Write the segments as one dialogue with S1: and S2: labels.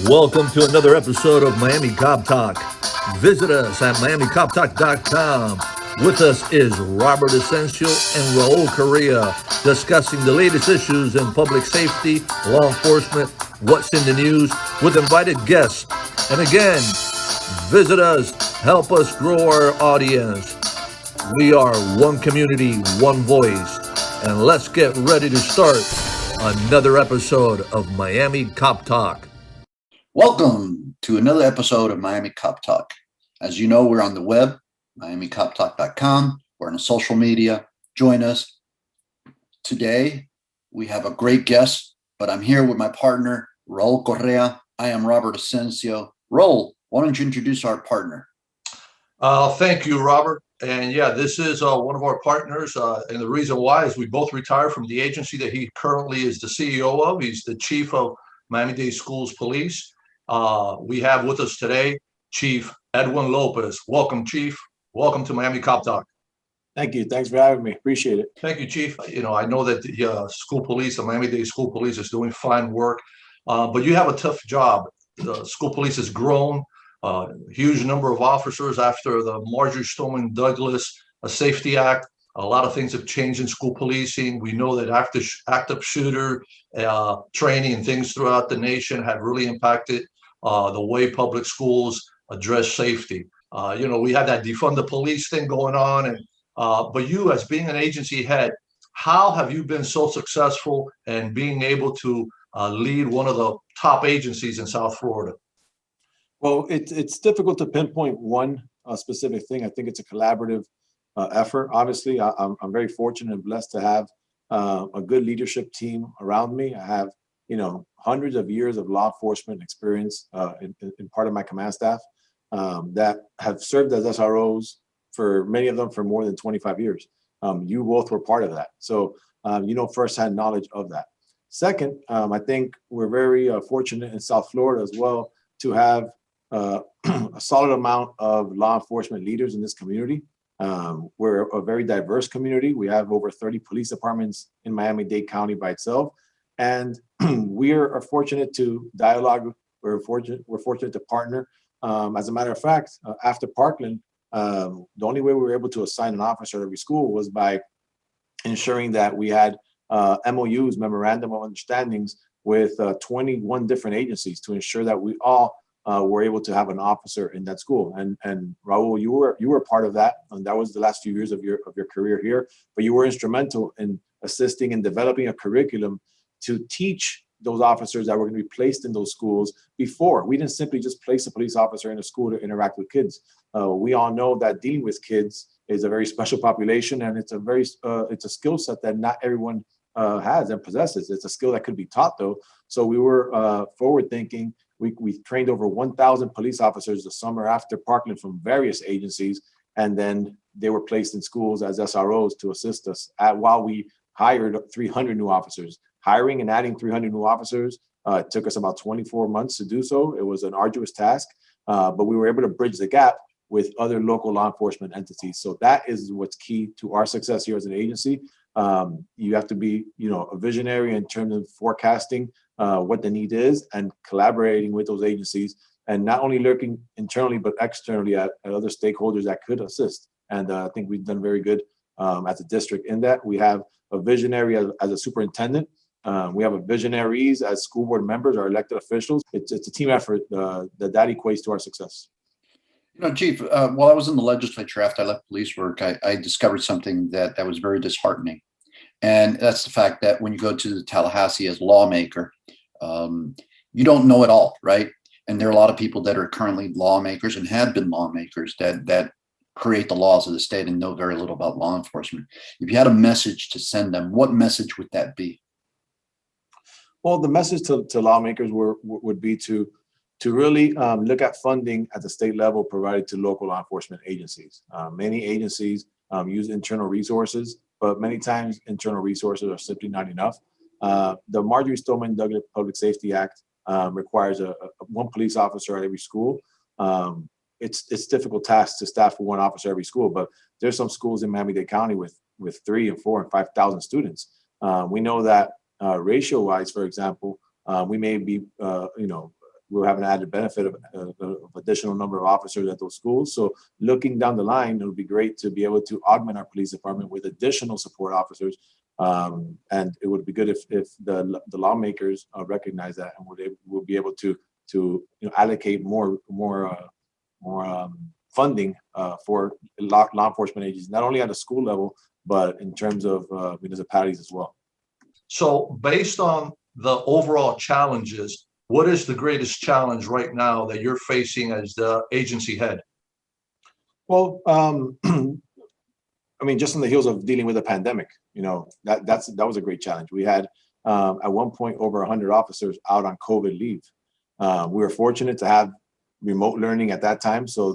S1: Welcome to another episode of Miami Cop Talk. Visit us at MiamiCopTalk.com. With us is Robert Asencio and Raul Correa discussing the latest issues in public safety, law enforcement, what's in the news with invited guests. And again, visit us, help us grow our audience. We are one community, one voice. And let's get ready to start another episode of Miami Cop Talk.
S2: Welcome to another episode of Miami Cop Talk. As you know, we're on the web, MiamiCopTalk.com. We're on social media. Join us. Today, we have a great guest, but I'm here with my partner, Raul Correa. I am Robert Asencio. Raul, why don't you introduce our partner?
S3: Thank you, Robert. And yeah, this is one of our partners. And the reason why is we both retired from the agency that he currently is the CEO of. He's the chief of Miami-Dade Schools Police. We have with us today Chief Edwin Lopez. Welcome, Chief. Welcome to Miami Cop Talk.
S4: Thank you. Thanks for having me. Appreciate it.
S3: Thank you, Chief. You know, I know that the school police, the Miami-Dade School Police is doing fine work, but you have a tough job. The school police has grown. Huge number of officers after the Marjorie Stoneman Douglas Safety Act. A lot of things have changed in school policing. We know that active shooter training and things throughout the nation have really impacted the way public schools address safety. We had that defund the police thing going on, and but you, as being an agency head, how have you been so successful in being able to lead one of the top agencies in South Florida?
S4: Well, it's difficult to pinpoint one specific thing. I think it's a collaborative effort. Obviously, I'm very fortunate and blessed to have a good leadership team around me. I have, hundreds of years of law enforcement experience in part of my command staff that have served as SROs for many of them for more than 25 years. You both were part of that. So, firsthand knowledge of that. Second, I think we're very fortunate in South Florida as well to have a solid amount of law enforcement leaders in this community. We're a very diverse community. We have over 30 police departments in Miami-Dade County by itself. And we are fortunate to dialogue. We're fortunate to partner. As a matter of fact, after Parkland, the only way we were able to assign an officer at every school was by ensuring that we had MOUs, memorandum of understandings, with 21 different agencies to ensure that we all were able to have an officer in that school. And Raul, you were part of that, and that was the last few years of your career here. But you were instrumental in assisting in developing a curriculum to teach those officers that were going to be placed in those schools. Before, we didn't simply just place a police officer in a school to interact with kids. We all know that dealing with kids is a very special population, and it's a skill set that not everyone has and possesses. It's a skill that could be taught, though. So we were forward thinking. We trained over 1,000 police officers the summer after Parkland from various agencies, and then they were placed in schools as SROs to assist us while we hired 300 new officers. Hiring and adding 300 new officers took us about 24 months to do so. It was an arduous task, but we were able to bridge the gap with other local law enforcement entities. So that is what's key to our success here as an agency. You have to be, a visionary in terms of forecasting what the need is and collaborating with those agencies, and not only looking internally but externally at other stakeholders that could assist. And I think we've done very good as a district in that. We have a visionary as a superintendent. We have a visionaries as school board members or elected officials. It's a team effort that equates to our success.
S2: Chief, while I was in the legislature after I left police work, I discovered something that was very disheartening. And that's the fact that when you go to Tallahassee as lawmaker, you don't know it all, right? And there are a lot of people that are currently lawmakers and have been lawmakers that create the laws of the state and know very little about law enforcement. If you had a message to send them, what message would that be?
S4: Well, the message to lawmakers would be to really look at funding at the state level provided to local law enforcement agencies. Many agencies use internal resources, but many times internal resources are simply not enough. The Marjorie Stoneman Douglas Public Safety Act requires one police officer at every school. It's a difficult task to staff for one officer every school, but there's some schools in Miami-Dade County with 3 and 4 and 5,000 students. We know that ratio-wise, for example, we may be, we'll have an added benefit of additional number of officers at those schools. So looking down the line, it would be great to be able to augment our police department with additional support officers. And it would be good if the lawmakers recognize that, and we'll be able to allocate more funding for law enforcement agencies, not only at the school level, but in terms of municipalities as well.
S3: So based on the overall challenges, what is the greatest challenge right now that you're facing as the agency head?
S4: Well, I mean, just on the heels of dealing with a pandemic, that was a great challenge. We had at one point over 100 officers out on COVID leave. We were fortunate to have remote learning at that time, so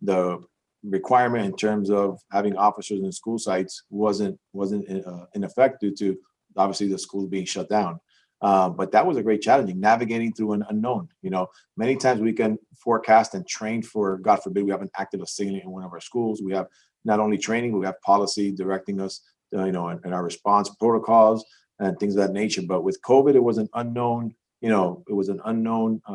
S4: the requirement in terms of having officers in school sites wasn't in effect due to obviously the schools being shut down. But that was a great challenge, navigating through an unknown. Many times we can forecast and train for, God forbid, we have an active assailant in one of our schools. We have not only training, but we have policy directing us, and our response protocols and things of that nature. But with COVID, it was an unknown,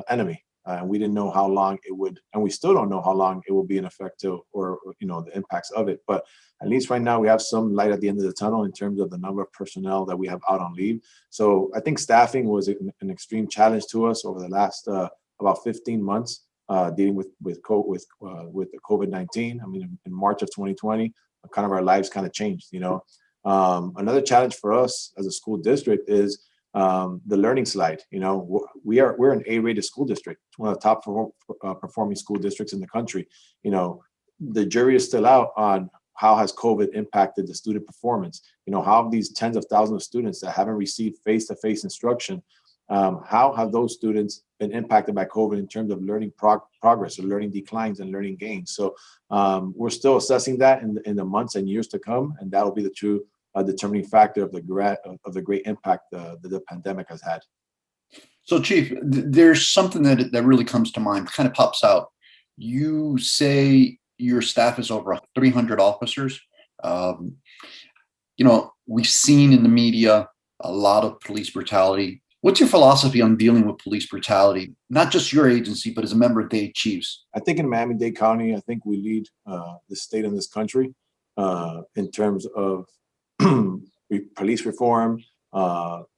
S4: enemy. And we didn't know how long it would, and we still don't know how long it will be in effect or the impacts of it. But at least right now we have some light at the end of the tunnel in terms of the number of personnel that we have out on leave. So I think staffing was an extreme challenge to us over the last about 15 months, dealing with the COVID-19. I mean, in March of 2020, kind of our lives kind of changed. Another challenge for us as a school district is the learning slide. We're an A-rated school district, one of the top performing school districts in the country. The jury is still out on how has COVID impacted the student performance. How have these tens of thousands of students that haven't received face-to-face instruction, how have those students been impacted by COVID in terms of learning progress or learning declines and learning gains? So we're still assessing that in the months and years to come, and that will be the true determining factor of the great impact the pandemic has had.
S2: So, Chief, there's something that really comes to mind, kind of pops out. You say your staff is over 300 officers. We've seen in the media a lot of police brutality. What's your philosophy on dealing with police brutality, not just your agency, but as a member of Dade Chiefs?
S4: I think in Miami-Dade County, I think we lead the state in this country in terms of police reform,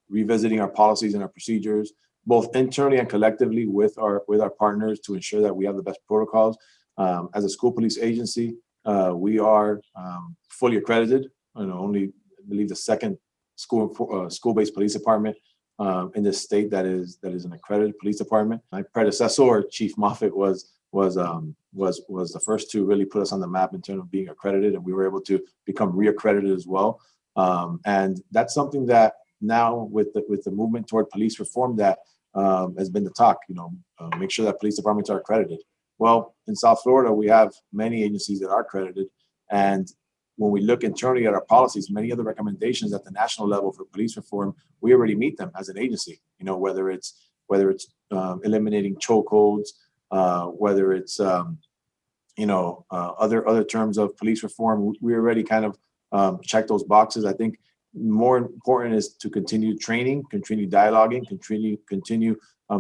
S4: revisiting our policies and our procedures, both internally and collectively with our partners to ensure that we have the best protocols. As a school police agency, we are fully accredited. Only, I believe, the second school-based police department in this state that is an accredited police department. My predecessor, Chief Moffitt, was the first to really put us on the map in terms of being accredited, and we were able to become reaccredited as well. And that's something that now with the movement toward police reform that has been the talk. Make sure that police departments are accredited. Well, in South Florida, we have many agencies that are accredited, and when we look internally at our policies, many of the recommendations at the national level for police reform, we already meet them as an agency. Whether it's eliminating chokeholds, whether it's other terms of police reform, we already kind of check those boxes. I think more important is to continue training, continue dialoguing, continue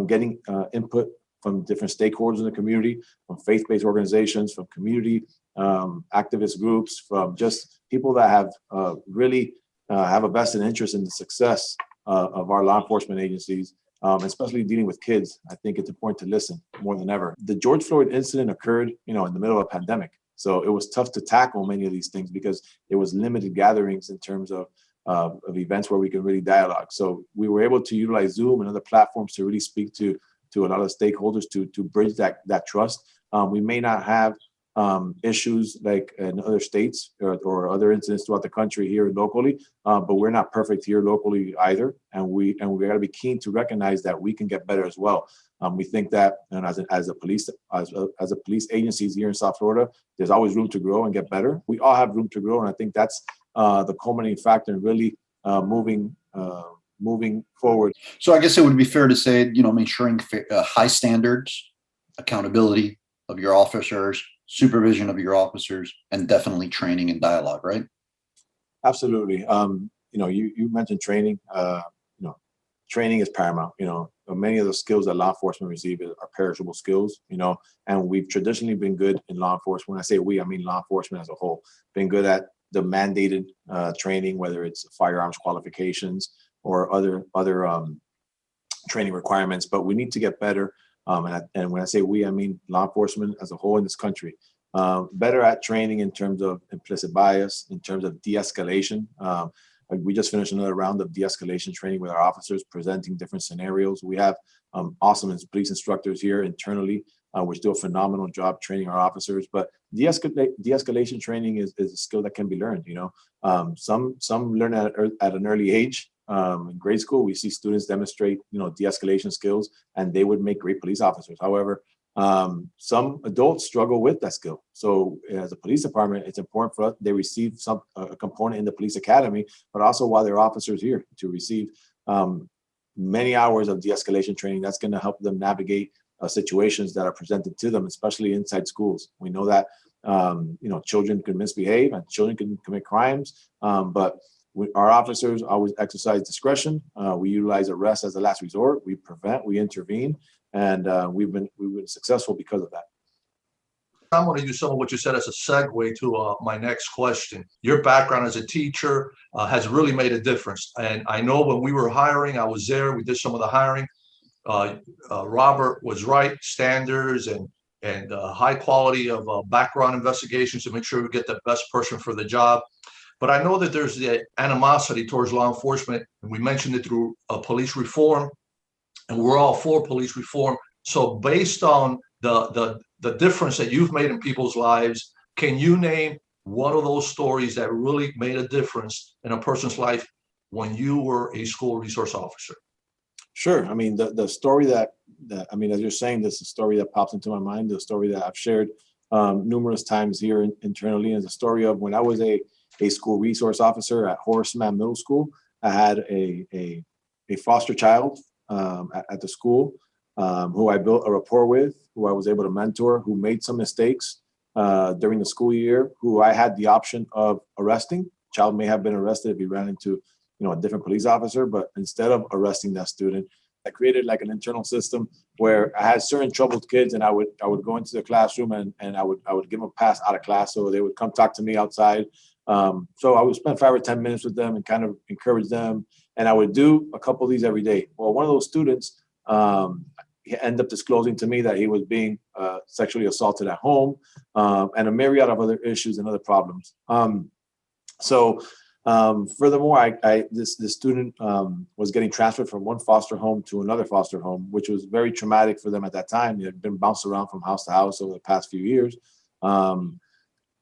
S4: getting input from different stakeholders in the community, from faith-based organizations, from community activist groups, from just people that have really have a vested interest in the success of our law enforcement agencies, especially dealing with kids. I think it's important to listen more than ever. The George Floyd incident occurred, in the middle of a pandemic. So it was tough to tackle many of these things because it was limited gatherings in terms of events where we can really dialogue. So we were able to utilize Zoom and other platforms to really speak to a lot of stakeholders to bridge that trust. We may not have issues like in other states or other incidents throughout the country here locally, but we're not perfect here locally either. And we got to be keen to recognize that we can get better as well. We think that, and as a police agencies here in South Florida, there's always room to grow and get better. We all have room to grow, and I think that's the culminating factor in really moving forward.
S2: So I guess it would be fair to say, ensuring high standards, accountability of your officers, supervision of your officers, and definitely training and dialogue, right?
S4: Absolutely. You mentioned training. training is paramount. Many of the skills that law enforcement receive are perishable skills, and we've traditionally been good in law enforcement. When I say we, I mean law enforcement as a whole, been good at the mandated training, whether it's firearms qualifications or other training requirements, but we need to get better. And when I say we, I mean law enforcement as a whole in this country, better at training in terms of implicit bias, in terms of de-escalation. We just finished another round of de-escalation training with our officers, presenting different scenarios. We have awesome police instructors here internally, which do a phenomenal job training our officers. But de-escalation training is a skill that can be learned. Some learn at an early age. In grade school, we see students demonstrate, de-escalation skills, and they would make great police officers. However, some adults struggle with that skill. So as a police department, it's important for us they receive a component in the police academy, but also while they're officers here to receive many hours of de-escalation training. That's going to help them navigate situations that are presented to them, especially inside schools. We know that children can misbehave and children can commit crimes, but our officers always exercise discretion. We utilize arrest as a last resort. We prevent, we intervene, and we've been successful because of that.
S3: I want to use some of what you said as a segue to my next question. Your background as a teacher has really made a difference. And I know when we were hiring, I was there, we did some of the hiring. Robert was right, standards and high quality of background investigations to make sure we get the best person for the job. But I know that there's the animosity towards law enforcement, and we mentioned it through police reform, and we're all for police reform. So based on the difference that you've made in people's lives, can you name one of those stories that really made a difference in a person's life when you were a school resource officer?
S4: Sure. I mean, the story that as you're saying, this is a story that pops into my mind, the story that I've shared numerous times here internally, is a story of when I was a school resource officer at Horseman Middle School. I had a foster child at the school who I built a rapport with, who I was able to mentor, who made some mistakes during the school year, who I had the option of arresting. Child may have been arrested if he ran into a different police officer, but instead of arresting that student, I created like an internal system where I had certain troubled kids, and I would go into the classroom and I would give them a pass out of class, so they would come talk to me outside. So I would spend 5 or 10 minutes with them and kind of encourage them, and I would do a couple of these every day. Well, one of those students, he ended up disclosing to me that he was being sexually assaulted at home, and a myriad of other issues and other problems. Furthermore, this student was getting transferred from one foster home to another foster home, which was very traumatic for them at that time. He had been bounced around from house to house over the past few years.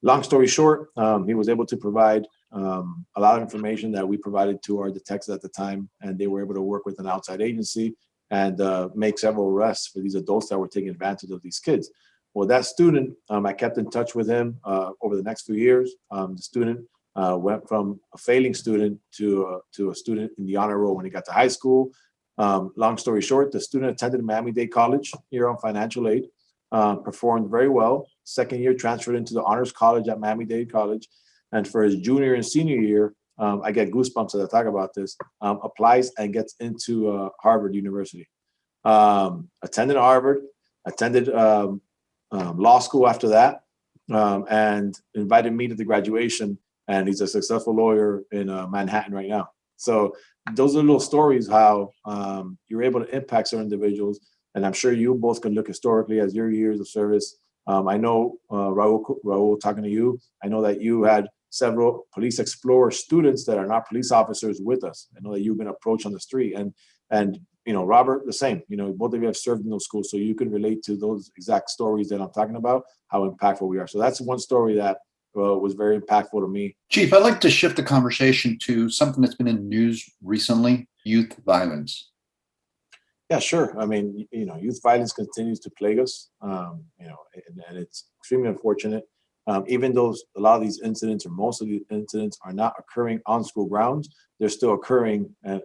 S4: Long story short, he was able to provide a lot of information that we provided to our detectives at the time, and they were able to work with an outside agency and make several arrests for these adults that were taking advantage of these kids. Well, that student, I kept in touch with him over the next few years. The student went from a failing student to a student in the honor roll when he got to high school. Long story short, the student attended Miami-Dade College here on financial aid, performed very well. Second year, transferred into the honors college at Miami-Dade College. And for his junior and senior year, I get goosebumps as I talk about this, applies and gets into Harvard University. Attended Harvard, attended law school after that, and invited me to the graduation. And he's a successful lawyer in Manhattan right now. So those are little stories how you're able to impact certain individuals. And I'm sure you both can look historically as your years of service. I know, Raul, talking to you, I know that you had several Police Explorer students that are not police officers with us. I know that you've been approached on the street. And Robert, the same. Both of you have served in those schools, so you can relate to those exact stories that I'm talking about, how impactful we are. So that's one story that was very impactful to me.
S2: Chief, I'd like to shift the conversation to something that's been in the news recently, youth violence.
S4: Yeah, sure. I mean, youth violence continues to plague us, and it's extremely unfortunate. Even though a lot of these incidents or most of these incidents are not occurring on school grounds, they're still occurring, and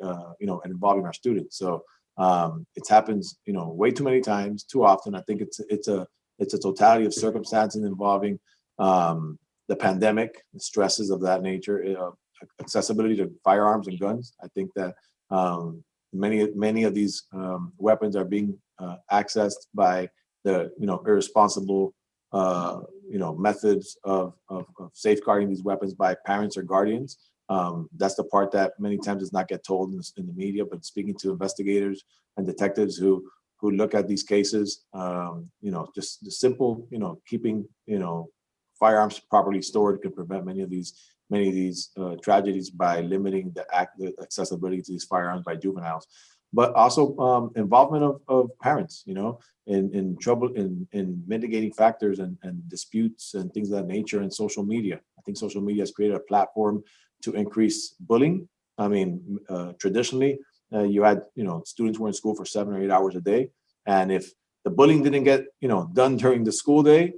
S4: involving our students. So it happens, way too many times, too often. I think it's a totality of circumstances involving the pandemic, the stresses of that nature, accessibility to firearms and guns. I think that Many of these weapons are being accessed by the irresponsible methods of safeguarding these weapons by parents or guardians. That's the part that many times does not get told in the media. But speaking to investigators and detectives who look at these cases, just the simple keeping firearms properly stored can prevent many of these tragedies by limiting the accessibility to these firearms by juveniles. But also involvement of parents, in trouble in mitigating factors and disputes and things of that nature, and social media. I think social media has created a platform to increase bullying. I mean, traditionally, you had students were in school for 7 or 8 hours a day, and if the bullying didn't get done during the school day,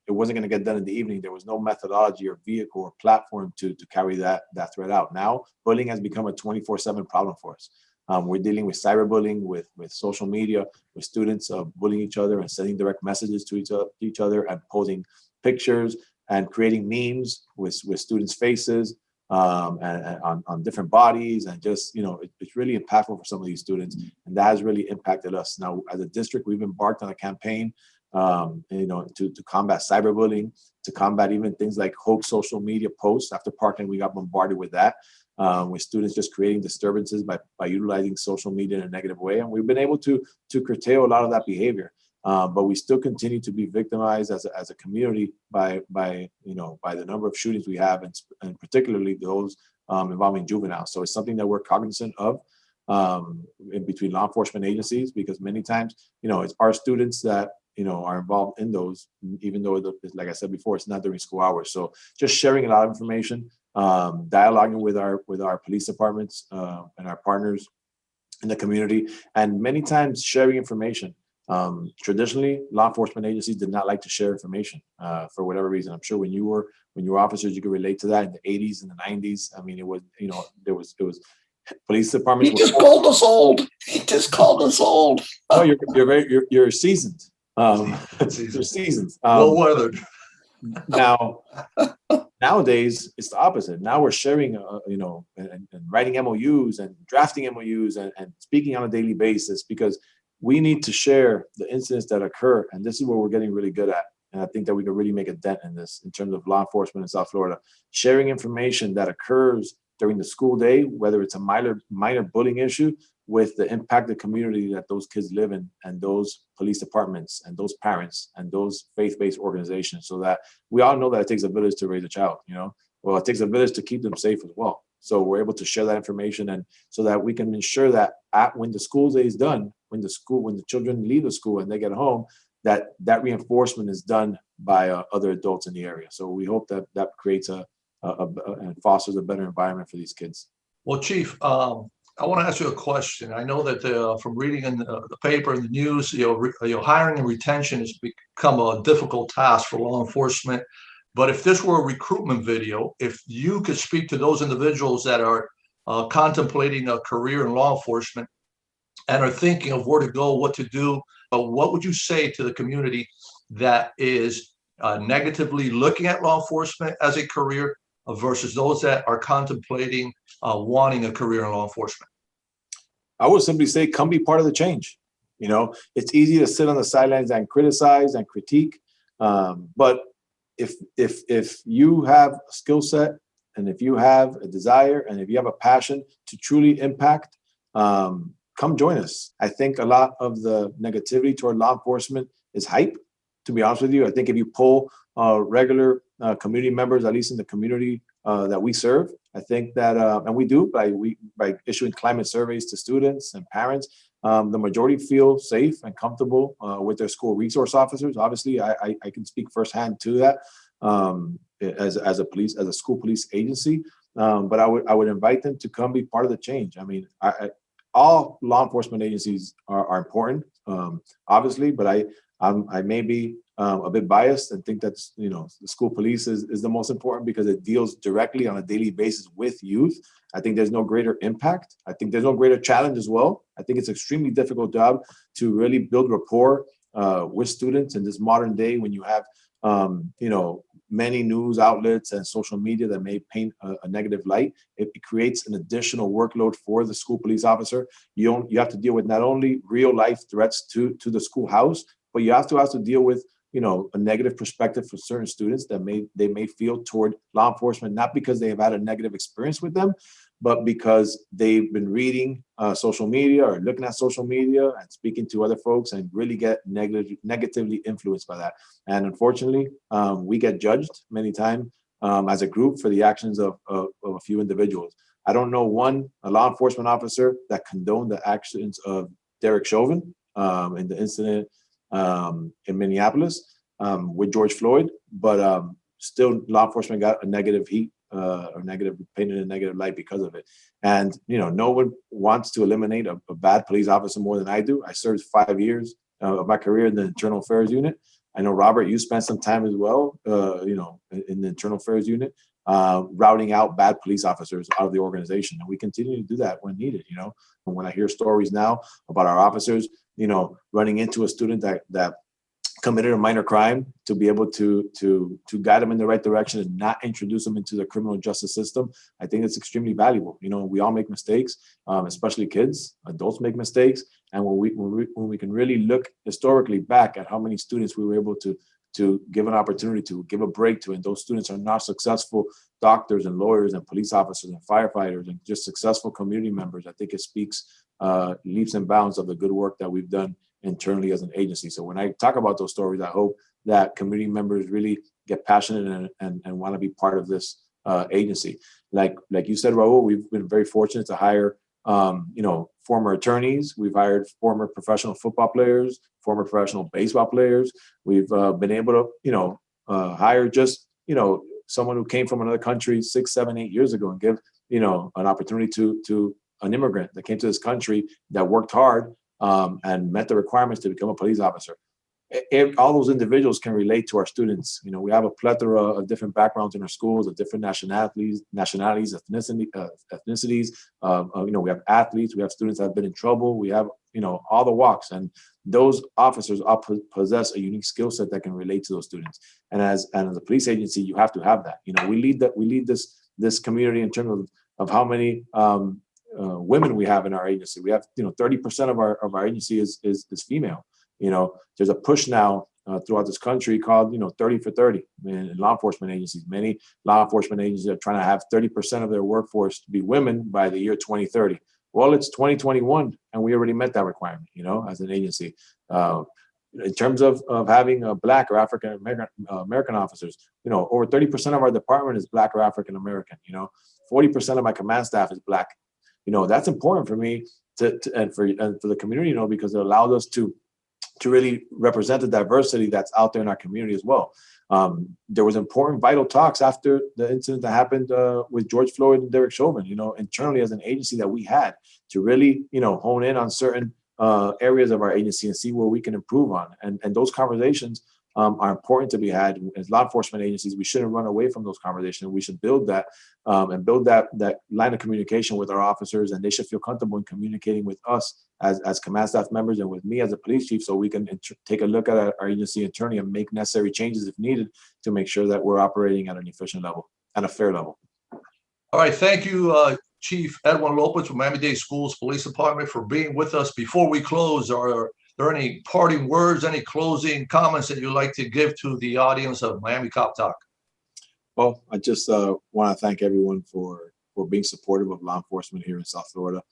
S4: it wasn't going to get done in the evening. There was no methodology or vehicle or platform to carry that threat out. Now, bullying has become a 24/7 problem for us. We're dealing with cyberbullying, with social media, with students bullying each other and sending direct messages to each other and posting pictures and creating memes with students' faces and on different bodies, and just it's really impactful for some of these students, and that has really impacted us. Now, as a district, we've embarked on a campaign to combat cyberbullying, to combat even things like hoax social media posts. After Parkland, we got bombarded with that, with students just creating disturbances by utilizing social media in a negative way, and we've been able to curtail a lot of that behavior. But we still continue to be victimized as a community by the number of shootings we have, and particularly those involving juveniles. So it's something that we're cognizant of in between law enforcement agencies, because many times it's our students that are involved in those, even though like I said before, it's not during school hours. So just sharing a lot of information, dialoguing with our police departments and our partners in the community, and many times sharing information. Traditionally, law enforcement agencies did not like to share information for whatever reason. I'm sure when you were officers, you could relate to that in the 80s and the 90s. I mean, it was police departments.
S2: He just called us old. He just called us old.
S4: Oh, you're seasoned. You're seasoned.
S3: Well weathered.
S4: Nowadays, it's the opposite. Now we're sharing, and writing MOUs and drafting MOUs and speaking on a daily basis, because we need to share the incidents that occur. And this is what we're getting really good at. And I think that we can really make a dent in this in terms of law enforcement in South Florida, sharing information that occurs during the school day, whether it's a minor bullying issue, with the impacted community that those kids live in, and those police departments and those parents and those faith-based organizations, so that we all know that it takes a village to raise a child, well, it takes a village to keep them safe as well. So we're able to share that information, and so that we can ensure that when the school day is done, when the children leave the school and they get home, that reinforcement is done by other adults in the area. So we hope that creates and fosters a better environment for these kids.
S3: Well, Chief, I want to ask you a question. I know that from reading in the paper and the news, hiring and retention has become a difficult task for law enforcement. But if this were a recruitment video, if you could speak to those individuals that are contemplating a career in law enforcement and are thinking of where to go, what to do, what would you say to the community that is negatively looking at law enforcement as a career versus those that are contemplating wanting a career in law enforcement?
S4: I would simply say, come be part of the change. It's easy to sit on the sidelines and criticize and critique, but if you have a skill set, and if you have a desire, and if you have a passion to truly impact, come join us. I think a lot of the negativity toward law enforcement is hype, to be honest with you. I think if you poll regular community members, at least in the community that we serve, I think that, and we do by issuing climate surveys to students and parents, the majority feel safe and comfortable with their school resource officers. Obviously, I can speak firsthand to that as a school police agency. But I would invite them to come be part of the change. I mean, all law enforcement agencies are important, obviously, but I may be a bit biased and think that the school police is the most important, because it deals directly on a daily basis with youth. I think there's no greater impact. I think there's no greater challenge as well. I think it's an extremely difficult job to really build rapport with students in this modern day, when you have many news outlets and social media that may paint a negative light. It creates an additional workload for the school police officer. You have to deal with not only real life threats to the schoolhouse, but you have to deal with, a negative perspective for certain students that they may feel toward law enforcement, not because they have had a negative experience with them, but because they've been reading social media or looking at social media and speaking to other folks and really get negatively influenced by that. And unfortunately, we get judged many times as a group for the actions of a few individuals. I don't know a law enforcement officer that condoned the actions of Derek Chauvin in the incident in Minneapolis with George Floyd, but still law enforcement got a negative heat or negative painted in a negative light because of it. And no one wants to eliminate a bad police officer more than I do. I served 5 years of my career in the Internal Affairs Unit. I know, Robert, you spent some time as well, in the Internal Affairs Unit, routing out bad police officers out of the organization. And we continue to do that when needed, And when I hear stories now about our officers, running into a student that committed a minor crime, to be able to guide them in the right direction and not introduce them into the criminal justice system, I think it's extremely valuable. We all make mistakes, especially kids. Adults make mistakes, and when we can really look historically back at how many students we were able to give an opportunity to give a break to, and those students are not successful doctors and lawyers and police officers and firefighters and just successful community members, I think it speaks leaps and bounds of the good work that we've done internally as an agency. So when I talk about those stories, I hope that community members really get passionate and want to be part of this agency. Like you said, Raul, we've been very fortunate to hire former attorneys. We've hired former professional football players, former professional baseball players. We've been able to hire just someone who came from another country 6, 7, 8 years ago and give an opportunity to an immigrant that came to this country that worked hard and met the requirements to become a police officer. All those individuals can relate to our students. We have a plethora of different backgrounds in our schools, of different nationalities, ethnicities. We have athletes, we have students that have been in trouble, we have all the walks, and those officers all possess a unique skill set that can relate to those students. And as a police agency, you have to have that. We lead this community in terms of how many women we have in our agency. We have 30% of our agency is female. There's a push now throughout this country called 30 for 30 in law enforcement agencies. Many law enforcement agencies are trying to have 30% of their workforce to be women by the year 2030. Well, it's 2021 and we already met that requirement, as an agency. In terms of having a Black or African American officers, over 30% of our department is Black or African American. 40% of my command staff is Black. That's important for me and for the community, because it allows us to really represent the diversity that's out there in our community as well. There was important, vital talks after the incident that happened with George Floyd and Derek Chauvin, internally as an agency that we had to really, hone in on certain areas of our agency and see where we can improve on. And those conversations are important to be had. As law enforcement agencies, we shouldn't run away from those conversations. We should build that and build that line of communication with our officers, and they should feel comfortable in communicating with us as command staff members and with me as a police chief, so we can take a look at our agency internally and make necessary changes if needed to make sure that we're operating at an efficient level and a fair level.
S3: All right, thank you, Chief Edwin Lopez from Miami-Dade Schools Police Department, for being with us. Before we close, are there any parting words, any closing comments that you'd like to give to the audience of Miami Cop Talk?
S4: Well, I just want to thank everyone for being supportive of law enforcement here in South Florida.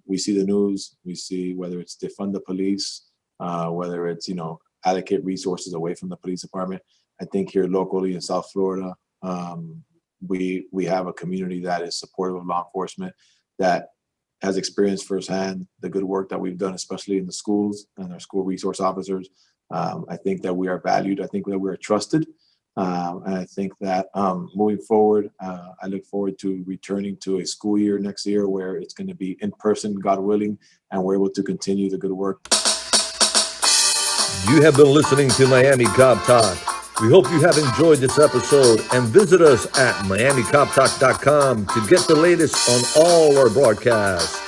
S4: We see the news, we see whether it's defund the police, whether it's, allocate resources away from the police department. I think here locally in South Florida, we have a community that is supportive of law enforcement, that has experienced firsthand the good work that we've done, especially in the schools and our school resource officers. I think that we are valued. I think that we're trusted. And I think that moving forward, I look forward to returning to a school year next year where it's going to be in person, God willing, and we're able to continue the good work.
S1: You have been listening to Miami Cop Talk. We hope you have enjoyed this episode, and visit us at MiamiCopTalk.com to get the latest on all our broadcasts.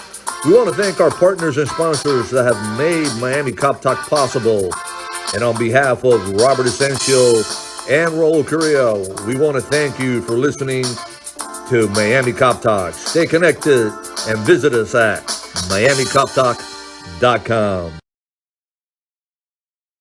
S1: We want to thank our partners and sponsors that have made Miami Cop Talk possible. And on behalf of Robert Asencio, and Raul Correa. We want to thank you for listening to Miami Cop Talk. Stay connected and visit us at MiamiCopTalk.com.